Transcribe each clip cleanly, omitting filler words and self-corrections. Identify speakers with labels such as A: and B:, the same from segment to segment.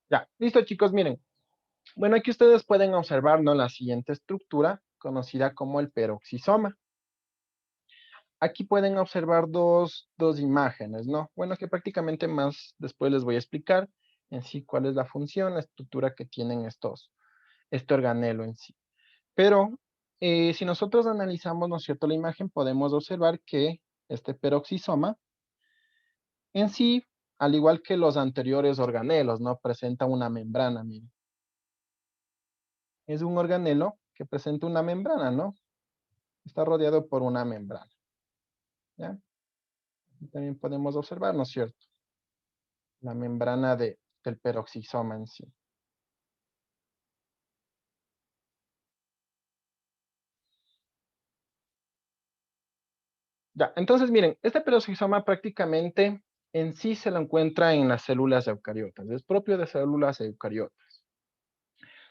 A: Ya, listo chicos, miren. Bueno, aquí ustedes pueden observar, ¿no? La siguiente estructura, conocida como el peroxisoma. Aquí pueden observar dos imágenes, ¿no? Bueno, que prácticamente más después les voy a explicar en sí cuál es la función, la estructura que tienen este organelo en sí. Pero si nosotros analizamos, ¿no es cierto?, la imagen, podemos observar que este peroxisoma en sí, al igual que los anteriores organelos, ¿no? Presenta una membrana, miren. Es un organelo que presenta una membrana, ¿no? Está rodeado por una membrana, ¿ya? Y también podemos observar, ¿no es cierto?, la membrana del peroxisoma en sí. Ya, entonces miren, este peroxisoma prácticamente en sí se lo encuentra en las células eucariotas, es propio de células eucariotas.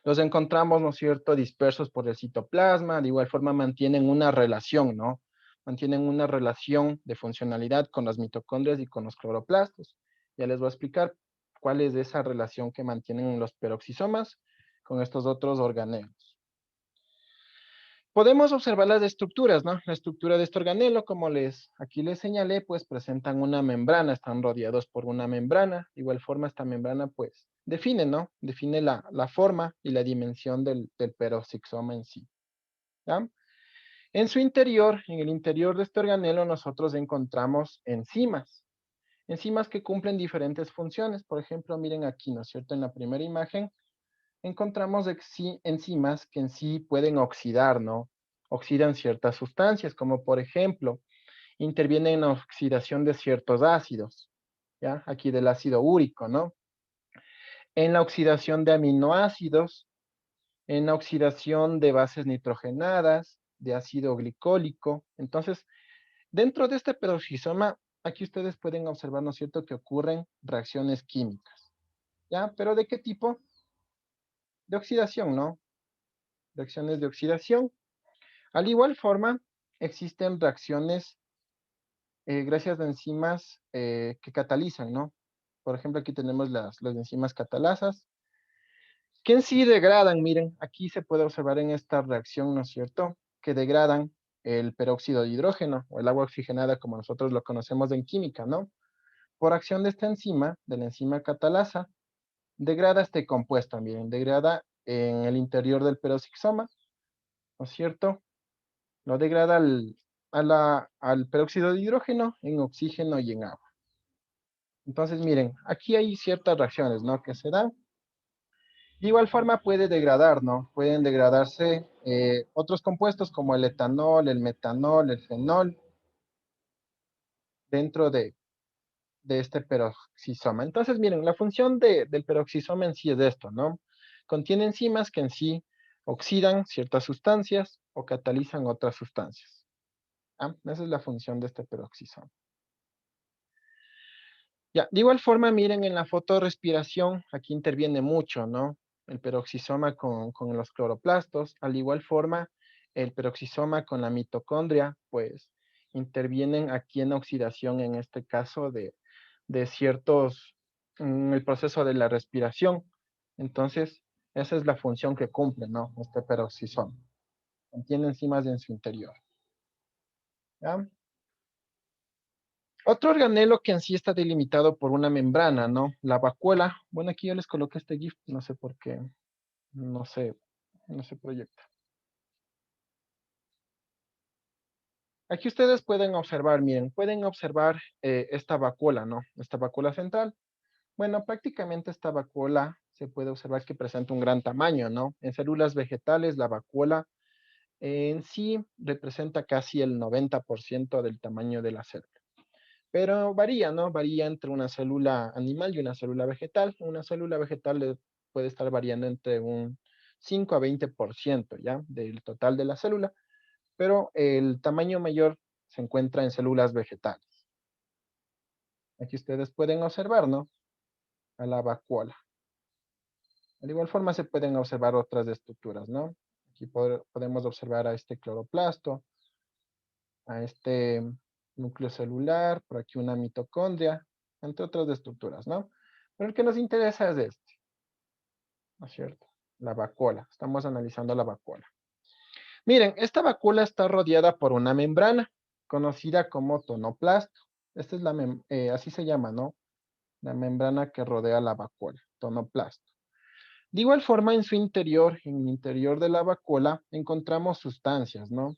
A: Los encontramos, ¿no es cierto?, dispersos por el citoplasma, de igual forma mantienen una relación, ¿no? Mantienen una relación de funcionalidad con las mitocondrias y con los cloroplastos. Ya les voy a explicar cuál es esa relación que mantienen los peroxisomas con estos otros organelos. Podemos observar las estructuras, ¿no? La estructura de este organelo, como aquí les señalé, pues presentan una membrana, están rodeados por una membrana. De igual forma, esta membrana, pues, define, ¿no? Define la forma y la dimensión del peroxisoma en sí, ¿ya? En su interior, en el interior de este organelo, nosotros encontramos enzimas. Enzimas que cumplen diferentes funciones. Por ejemplo, miren aquí, ¿no es cierto? En la primera imagen, encontramos enzimas que en sí pueden oxidar, ¿no? Oxidan ciertas sustancias, como por ejemplo, intervienen en la oxidación de ciertos ácidos, ¿ya? Aquí del ácido úrico, ¿no? En la oxidación de aminoácidos, en la oxidación de bases nitrogenadas, de ácido glicólico. Entonces, dentro de este peroxisoma, aquí ustedes pueden observar, ¿no es cierto?, que ocurren reacciones químicas, ¿ya? ¿Pero de qué tipo? De oxidación, ¿no? Reacciones de oxidación. Al igual forma, existen reacciones gracias a enzimas que catalizan, ¿no? Por ejemplo, aquí tenemos las enzimas catalasas, que en sí degradan, miren, aquí se puede observar en esta reacción, ¿no es cierto?, que degradan el peróxido de hidrógeno o el agua oxigenada como nosotros lo conocemos en química, ¿no? Por acción de esta enzima, de la enzima catalasa, degrada este compuesto, miren, degrada en el interior del peroxisoma, ¿no es cierto? Lo degrada al peróxido de hidrógeno en oxígeno y en agua. Entonces, miren, aquí hay ciertas reacciones, ¿no?, que se dan. De igual forma puede degradar, ¿no? Pueden degradarse otros compuestos como el etanol, el metanol, el fenol, dentro de este peroxisoma. Entonces, miren, la función del peroxisoma en sí es esto, ¿no? Contiene enzimas que en sí oxidan ciertas sustancias o catalizan otras sustancias. ¿Ah? Esa es la función de este peroxisoma. Ya, de igual forma, miren, en la fotorrespiración, aquí interviene mucho, ¿no? El peroxisoma con los cloroplastos, al igual forma, el peroxisoma con la mitocondria, pues intervienen aquí en oxidación, en este caso, de ciertos, el proceso de la respiración. Entonces, esa es la función que cumple, ¿no? Este peroxisoma. Contiene enzimas en su interior. ¿Ya? Otro organelo que en sí está delimitado por una membrana, ¿no? La vacuola. Bueno, aquí yo les coloqué este GIF, no sé por qué, no sé, no se proyecta. Aquí ustedes pueden observar, miren, pueden observar esta vacuola, ¿no? Esta vacuola central. Bueno, prácticamente esta vacuola se puede observar que presenta un gran tamaño, ¿no? En células vegetales, la vacuola en sí representa casi el 90% del tamaño de la célula. Pero varía, ¿no? Varía entre una célula animal y una célula vegetal. Una célula vegetal puede estar variando entre un 5 a 20%, ¿ya? Del total de la célula, pero el tamaño mayor se encuentra en células vegetales. Aquí ustedes pueden observar, ¿no? A la vacuola. De igual forma se pueden observar otras estructuras, ¿no? Aquí podemos observar a este cloroplasto, a este núcleo celular, por aquí una mitocondria, entre otras estructuras, ¿no? Pero el que nos interesa es este. ¿no es cierto? La vacuola, estamos analizando la vacuola. Miren, esta vacuola está rodeada por una membrana, conocida como tonoplasto. Esta es así se llama, ¿no? La membrana que rodea la vacuola, tonoplasto. De igual forma, en su interior, en el interior de la vacuola, encontramos sustancias, ¿no?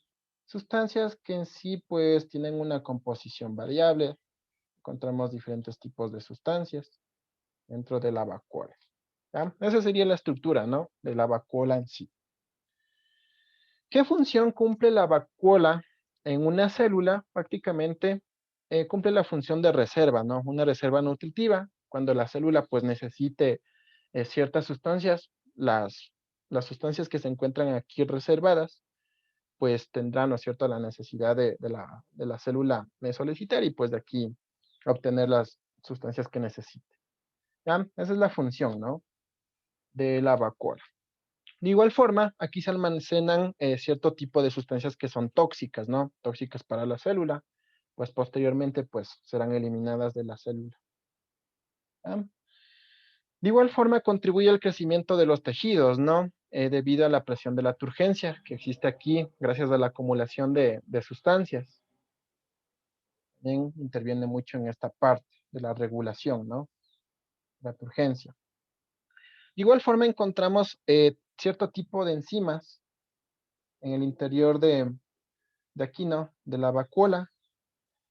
A: Sustancias que en sí, pues, tienen una composición variable. Encontramos diferentes tipos de sustancias dentro de la vacuola. ¿Ya? Esa sería la estructura, ¿no? De la vacuola en sí. ¿Qué función cumple la vacuola en una célula? Prácticamente cumple la función de reserva, ¿no? Una reserva nutritiva. Cuando la célula, pues, necesite ciertas sustancias, las sustancias que se encuentran aquí reservadas, pues tendrán, ¿no es cierto?, la necesidad de la célula de solicitar y pues de aquí obtener las sustancias que necesite. ¿Ya? Esa es la función, ¿no? De la vacuola. De igual forma, aquí se almacenan cierto tipo de sustancias que son tóxicas, ¿no? Tóxicas para la célula, pues posteriormente pues serán eliminadas de la célula. ¿Ya? De igual forma, contribuye al crecimiento de los tejidos, ¿no? Debido a la presión de la turgencia que existe aquí, gracias a la acumulación de sustancias. También interviene mucho en esta parte de la regulación, ¿no? La turgencia. De igual forma, encontramos cierto tipo de enzimas en el interior de aquí, ¿no? De la vacuola,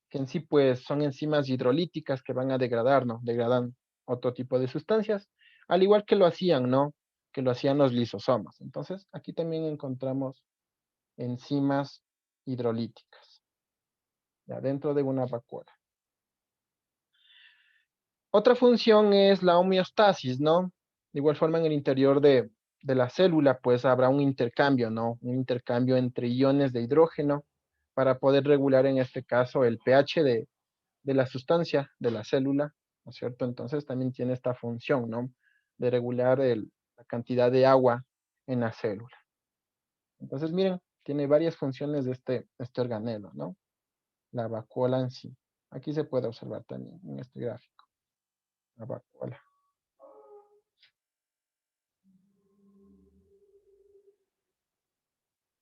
A: que en sí, pues, son enzimas hidrolíticas que van a degradar, ¿no? Degradan otro tipo de sustancias, al igual que lo hacían, ¿no? Que lo hacían los lisosomas. Entonces, aquí también encontramos enzimas hidrolíticas, ya dentro de una vacuola. Otra función es la homeostasis, ¿no? De igual forma, en el interior de la célula, pues habrá un intercambio, ¿no? Un intercambio entre iones de hidrógeno para poder regular, en este caso, el pH de la sustancia de la célula, ¿no es cierto? Entonces también tiene esta función, ¿no? De regular la cantidad de agua en la célula. Entonces, miren, tiene varias funciones de este organelo, ¿no? La vacuola en sí. Aquí se puede observar también en este gráfico, la vacuola.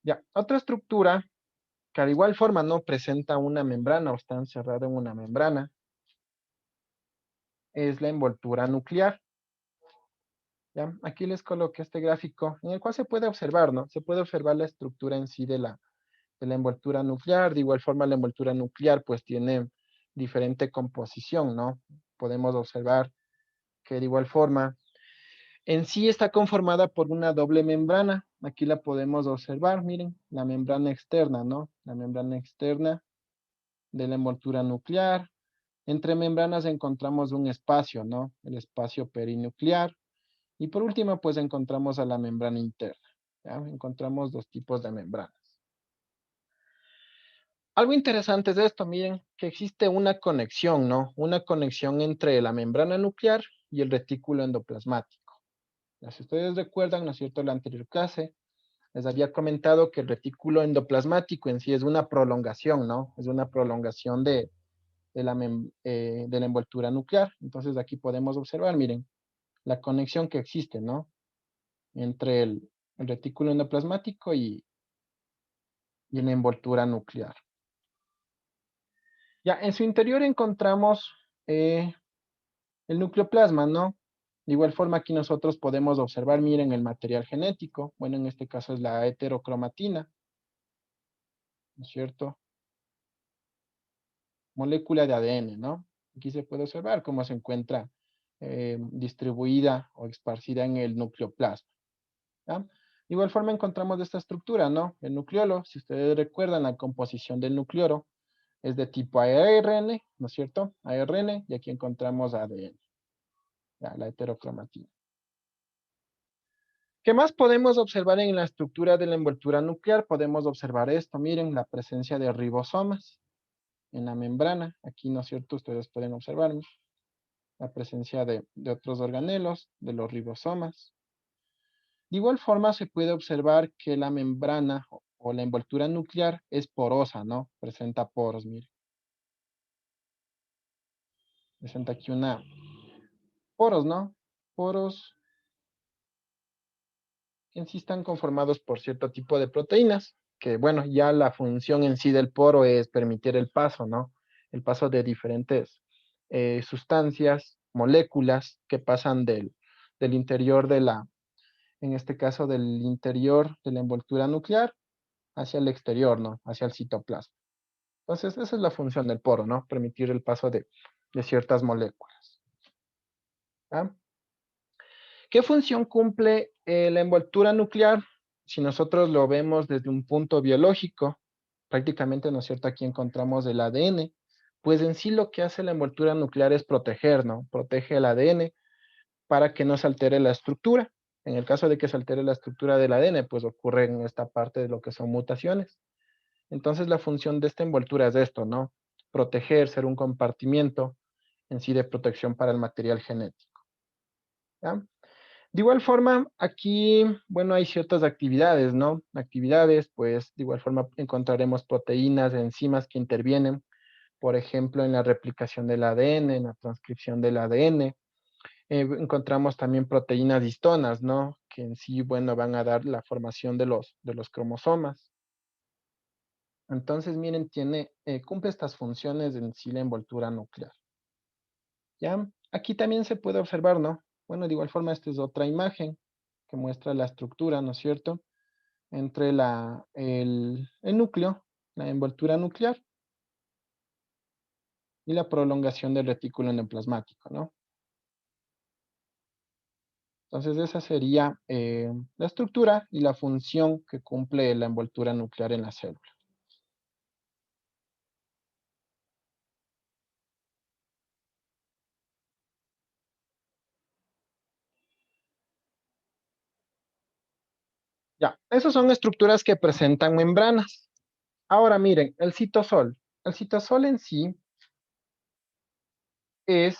A: Ya, otra estructura que de igual forma no presenta una membrana o está encerrada en una membrana es la envoltura nuclear. ¿Ya? Aquí les coloqué este gráfico en el cual se puede observar, ¿no? Se puede observar la estructura en sí de la envoltura nuclear. De igual forma, la envoltura nuclear pues tiene diferente composición, ¿no? Podemos observar que de igual forma en sí está conformada por una doble membrana. Aquí la podemos observar, miren, la membrana externa, ¿no? La membrana externa de la envoltura nuclear. Entre membranas encontramos un espacio, ¿no? El espacio perinuclear. Y por último, pues encontramos a la membrana interna. ¿Ya? Encontramos dos tipos de membranas. Algo interesante es esto, miren, que existe una conexión, ¿no? Una conexión entre la membrana nuclear y el retículo endoplasmático. Ya, si ustedes recuerdan, ¿no es cierto?, la anterior clase, les había comentado que el retículo endoplasmático en sí es una prolongación, ¿no? Es una prolongación de la envoltura nuclear. Entonces aquí podemos observar, miren, la conexión que existe, ¿no? Entre el retículo endoplasmático y la envoltura nuclear. Ya, en su interior encontramos el nucleoplasma, ¿no? De igual forma aquí nosotros podemos observar, miren, el material genético. Bueno, en este caso es la heterocromatina, ¿no es cierto? Molécula de ADN, ¿no? Aquí se puede observar cómo se encuentra distribuida o esparcida en el nucleoplasma. ¿Ya? De igual forma encontramos esta estructura, ¿no? El nucleolo, si ustedes recuerdan la composición del nucleolo, es de tipo ARN, ¿no es cierto? ARN, y aquí encontramos ADN, ya, la heterocromatina. ¿Qué más podemos observar en la estructura de la envoltura nuclear? Podemos observar esto, miren, la presencia de ribosomas en la membrana. Aquí, ¿no es cierto? Ustedes pueden observar la presencia de otros organelos, de los ribosomas. De igual forma, se puede observar que la membrana o la envoltura nuclear es porosa, ¿no? Presenta poros, miren. Presenta aquí poros, ¿no? Poros que en sí están conformados por cierto tipo de proteínas, que bueno, ya la función en sí del poro es permitir el paso, ¿no? El paso de diferentes sustancias, moléculas que pasan del interior de la, en este caso del interior de la envoltura nuclear hacia el exterior, ¿no? Hacia el citoplasma. Entonces, esa es la función del poro, ¿no? Permitir el paso de ciertas moléculas. ¿Ah? ¿Qué función cumple la envoltura nuclear? Si nosotros lo vemos desde un punto biológico, prácticamente, ¿no es cierto? Aquí encontramos el ADN, pues en sí lo que hace la envoltura nuclear es proteger, ¿no? Protege el ADN para que no se altere la estructura. En el caso de que se altere la estructura del ADN, pues ocurre en esta parte de lo que son mutaciones. Entonces la función de esta envoltura es esto, ¿no? Proteger, ser un compartimiento en sí de protección para el material genético. ¿Ya? De igual forma, aquí, bueno, hay ciertas actividades, ¿no? Actividades, pues, de igual forma encontraremos proteínas, enzimas que intervienen, por ejemplo, en la replicación del ADN, en la transcripción del ADN. Encontramos también proteínas histonas, ¿no? Que en sí, bueno, van a dar la formación de los cromosomas. Entonces, miren, cumple estas funciones en sí la envoltura nuclear. ¿Ya? Aquí también se puede observar, ¿no? Bueno, de igual forma, esta es otra imagen que muestra la estructura, ¿no es cierto? Entre el núcleo, la envoltura nuclear y la prolongación del retículo endoplasmático, ¿no? Entonces, esa sería la estructura y la función que cumple la envoltura nuclear en la célula. Ya, esas son estructuras que presentan membranas. Ahora miren, el citosol. El citosol en sí es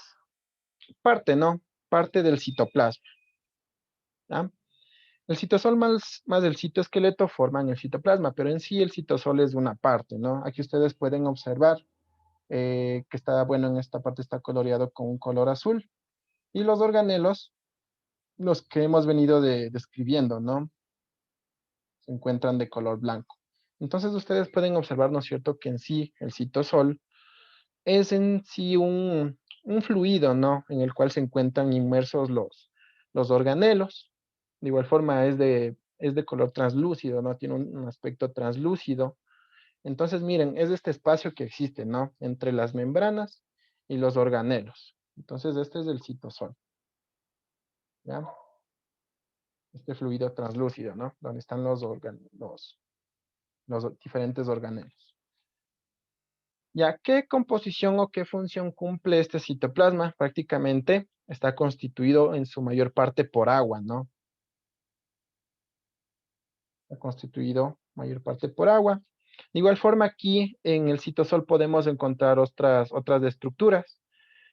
A: parte, ¿no? Parte del citoplasma, ¿ya? El citosol más el citoesqueleto forman el citoplasma, pero en sí el citosol es una parte, ¿no? Aquí ustedes pueden observar que está, bueno, en esta parte está coloreado con un color azul. Y los organelos, los que hemos venido describiendo, ¿no? Se encuentran de color blanco. Entonces ustedes pueden observar, ¿no es cierto?, que en sí el citosol es en sí un fluido, ¿no? En el cual se encuentran inmersos los organelos. De igual forma es de color translúcido, ¿no? Tiene un aspecto translúcido. Entonces, miren, es este espacio que existe, ¿no? Entre las membranas y los organelos. Entonces, este es el citosol, ¿ya? Este fluido translúcido, ¿no? Donde están los diferentes organelos. Ya, ¿qué composición o qué función cumple este citoplasma? Prácticamente está constituido en su mayor parte por agua, ¿no? Está constituido mayor parte por agua. De igual forma, aquí en el citosol podemos encontrar otras estructuras.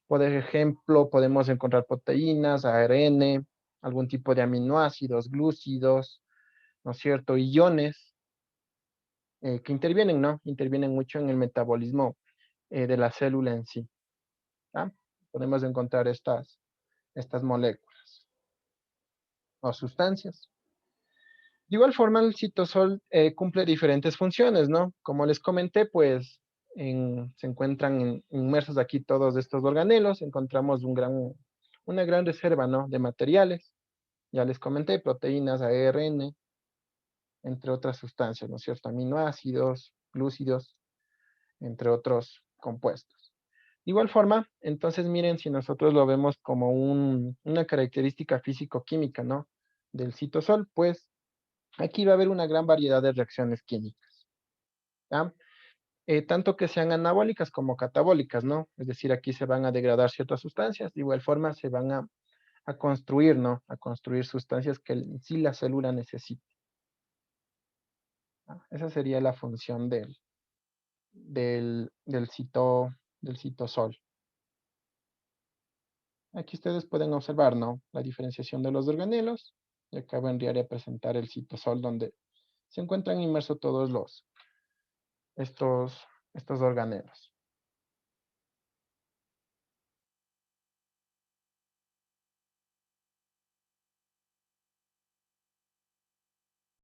A: Por ejemplo, podemos encontrar proteínas, ARN, algún tipo de aminoácidos, glúcidos, ¿no es cierto? Iones que intervienen, ¿no? Intervienen mucho en el metabolismo de la célula en sí. ¿Ya? Podemos encontrar estas moléculas o sustancias. De igual forma, el citosol cumple diferentes funciones, ¿no? Como les comenté, pues se encuentran inmersos aquí todos estos organelos, encontramos una gran reserva, ¿no? De materiales, ya les comenté, proteínas, ARN, entre otras sustancias, ¿no es cierto? Aminoácidos, glúcidos, entre otros compuestos. De igual forma, entonces miren si nosotros lo vemos como una característica físico-química, ¿no? Del citosol, pues aquí va a haber una gran variedad de reacciones químicas, ¿ya? Tanto que sean anabólicas como catabólicas, ¿no? Es decir, aquí se van a degradar ciertas sustancias, de igual forma se van a construir, ¿no? A construir sustancias que en sí la célula necesita, ¿no? Esa sería la función del citosol. Aquí ustedes pueden observar, ¿no? La diferenciación de los organelos. Y acá vendría a presentar el citosol donde se encuentran inmersos todos estos organelos.